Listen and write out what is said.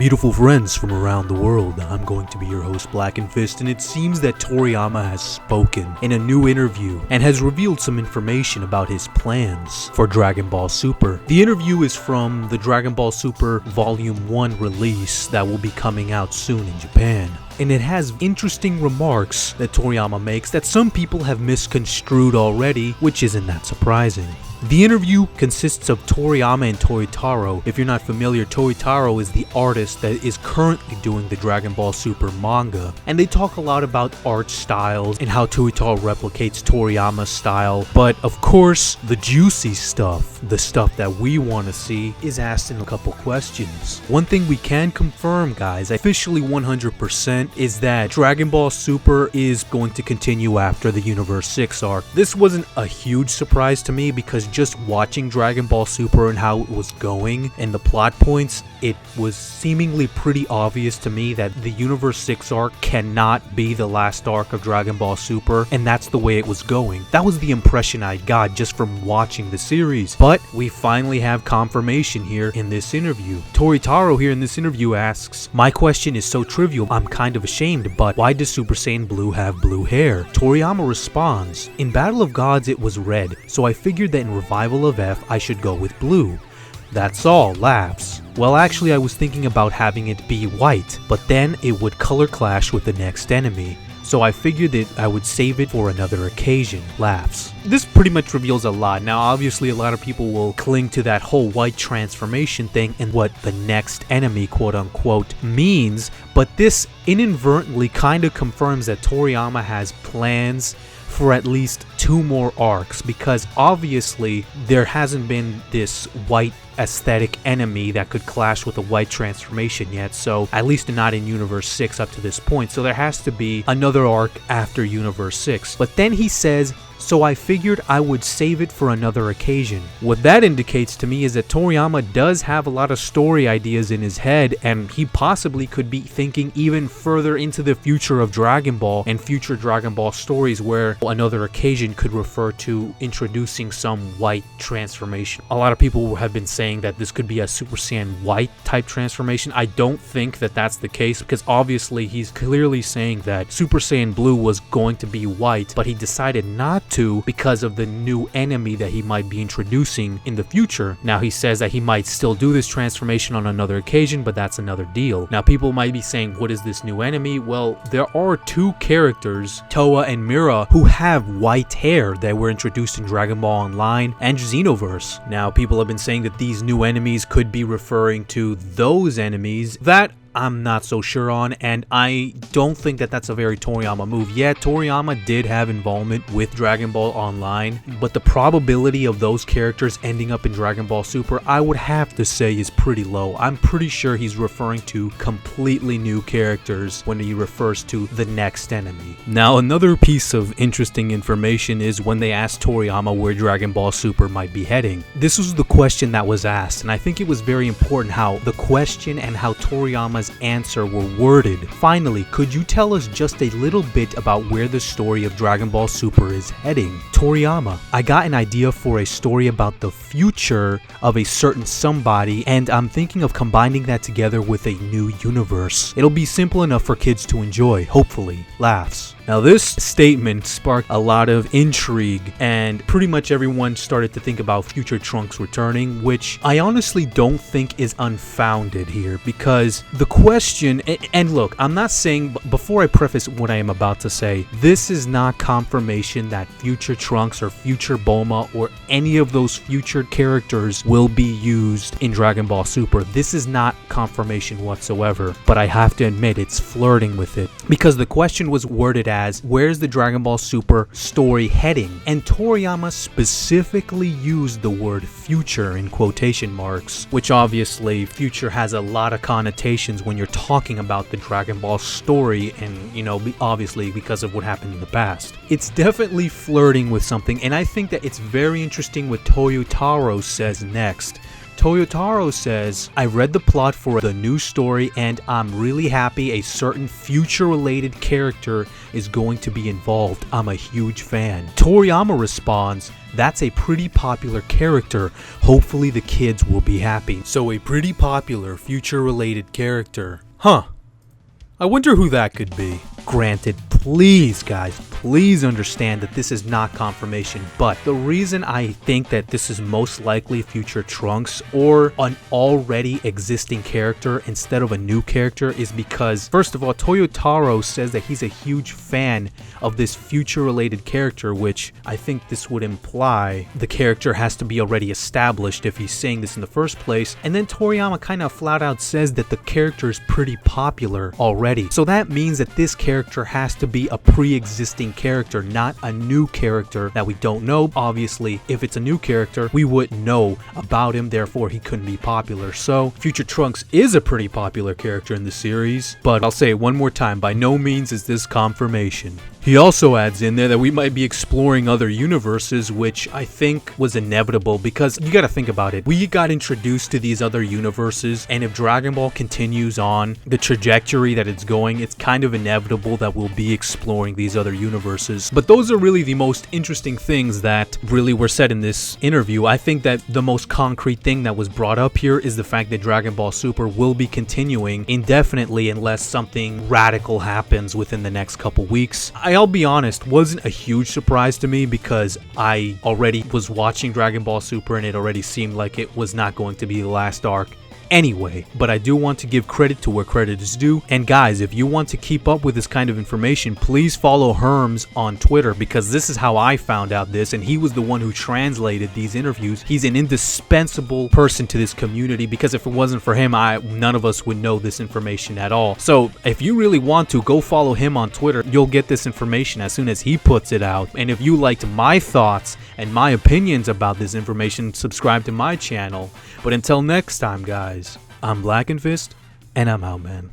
Beautiful friends from around the world, I'm going to be your host Blackenfist, and it seems that Toriyama has spoken in a new interview and has revealed some information about his plans for Dragon Ball Super. The interview is from the Dragon Ball Super Volume 1 release that will be coming out soon in Japan. And it has interesting remarks that Toriyama makes that some people have misconstrued already, which isn't that surprising. The interview consists of Toriyama and Toyotaro. If you're not familiar, Toyotaro is the artist that is currently doing the Dragon Ball Super manga, and they talk a lot about art styles and how Toyotaro replicates Toriyama's style. But of course, the juicy stuff, the stuff that we want to see, is asked in a couple questions. One thing we can confirm, guys, officially 100%, is that Dragon Ball Super is going to continue after the Universe 6 arc. This wasn't a huge surprise to me because just watching Dragon Ball Super and how it was going and the plot points, it was seemingly pretty obvious to me that the Universe 6 arc cannot be the last arc of Dragon Ball Super, and that's the way it was going. That was the impression I got just from watching the series. But we finally have confirmation here in this interview. Toyotaro here in this interview asks, "My question is so trivial, I'm kind of ashamed, but why does Super Saiyan Blue have blue hair?" Toriyama responds, "In Battle of Gods it was red, so I figured that in Revival of F I should go with blue. That's all." Laughs. "Well, actually I was thinking about having it be white, but then it would color clash with the next enemy. So I figured that I would save it for another occasion." Laughs. This pretty much reveals a lot. Now obviously a lot of people will cling to that whole white transformation thing and what the next enemy quote unquote means, but this inadvertently kind of confirms that Toriyama has plans for at least 2 more arcs, because obviously there hasn't been this white aesthetic enemy that could clash with a white transformation yet, so at least not in Universe 6 up to this point, so there has to be another arc after Universe 6. But then he says, "So I figured I would save it for another occasion." What that indicates to me is that Toriyama does have a lot of story ideas in his head, and he possibly could be thinking even further into the future of Dragon Ball and future Dragon Ball stories, where another occasion could refer to introducing some white transformation. A lot of people have been saying that this could be a Super Saiyan white type transformation. I don't think that that's the case, because obviously he's clearly saying that Super Saiyan Blue was going to be white, but he decided not to because of the new enemy that he might be introducing in the future. Now he says that he might still do this transformation on another occasion, but that's another deal. Now people might be saying, what is this new enemy? Well, there are 2 characters, Toa and Mira, who have white hair that were introduced in Dragon Ball Online and Xenoverse. Now people have been saying that these new enemies could be referring to those enemies. That I'm not so sure on, and I don't think that that's a very Toriyama move. Yeah, Toriyama did have involvement with Dragon Ball Online, but the probability of those characters ending up in Dragon Ball Super, I would have to say, is pretty low. I'm pretty sure he's referring to completely new characters when he refers to the next enemy. Now, another piece of interesting information is when they asked Toriyama where Dragon Ball Super might be heading. This was the question that was asked, and I think it was very important how the question and how Toriyama's answer were worded. Finally, could you tell us just a little bit about where the story of Dragon Ball Super is heading? Toriyama: "I got an idea for a story about the future of a certain somebody, and I'm thinking of combining that together with a new universe. It'll be simple enough for kids to enjoy, hopefully." Laughs. Now this statement sparked a lot of intrigue, and pretty much everyone started to think about future Trunks returning, which I honestly don't think is unfounded here, because the question, and look, I'm not saying, before I preface what I am about to say, this is not confirmation that future Trunks or future Bulma or any of those future characters will be used in Dragon Ball Super. This is not confirmation whatsoever, but I have to admit it's flirting with it, because the question was worded as, where's the Dragon Ball Super story heading? And Toriyama specifically used the word future in quotation marks, which obviously future has a lot of connotations when you're talking about the Dragon Ball story, and you know, obviously because of what happened in the past. It's definitely flirting with something, and I think that it's very interesting what Toyotaro says next. Toyotaro says, I read the plot for the new story and I'm really happy a certain future-related character is going to be involved. I'm a huge fan. Toriyama responds, that's a pretty popular character. Hopefully the kids will be happy. So a pretty popular future-related character. Huh. I wonder who that could be. Granted, please guys, please understand that this is not confirmation, but the reason I think that this is most likely future Trunks or an already existing character instead of a new character is because, first of all, Toyotaro says that he's a huge fan of this future related character, which I think this would imply the character has to be already established if he's saying this in the first place. And then Toriyama kind of flat out says that the character is pretty popular already. So that means that this character has to be a pre-existing character, not a new character that we don't know. Obviously, if it's a new character, we wouldn't know about him, therefore he couldn't be popular. So future Trunks is a pretty popular character in the series, but I'll say it one more time, by no means is this confirmation. He also adds in there that we might be exploring other universes, which I think was inevitable because you gotta think about it. We got introduced to these other universes, and if Dragon Ball continues on the trajectory that it's going, it's kind of inevitable that we'll be exploring these other universes. But those are really the most interesting things that really were said in this interview. I think that the most concrete thing that was brought up here is the fact that Dragon Ball Super will be continuing indefinitely unless something radical happens within the next couple weeks. I'll be honest, wasn't a huge surprise to me because I already was watching Dragon Ball Super and it already seemed like it was not going to be the last arc anyway. But I do want to give credit to where credit is due. And guys, if you want to keep up with this kind of information, please follow Herms on Twitter, because this is how I found out this, and he was the one who translated these interviews. He's an indispensable person to this community, because if it wasn't for him, none of us would know this information at all. So if you really want to, go follow him on Twitter. You'll get this information as soon as he puts it out. And if you liked my thoughts and my opinions about this information, subscribe to my channel. But until next time, guys, I'm Blackenfist, and I'm out, man.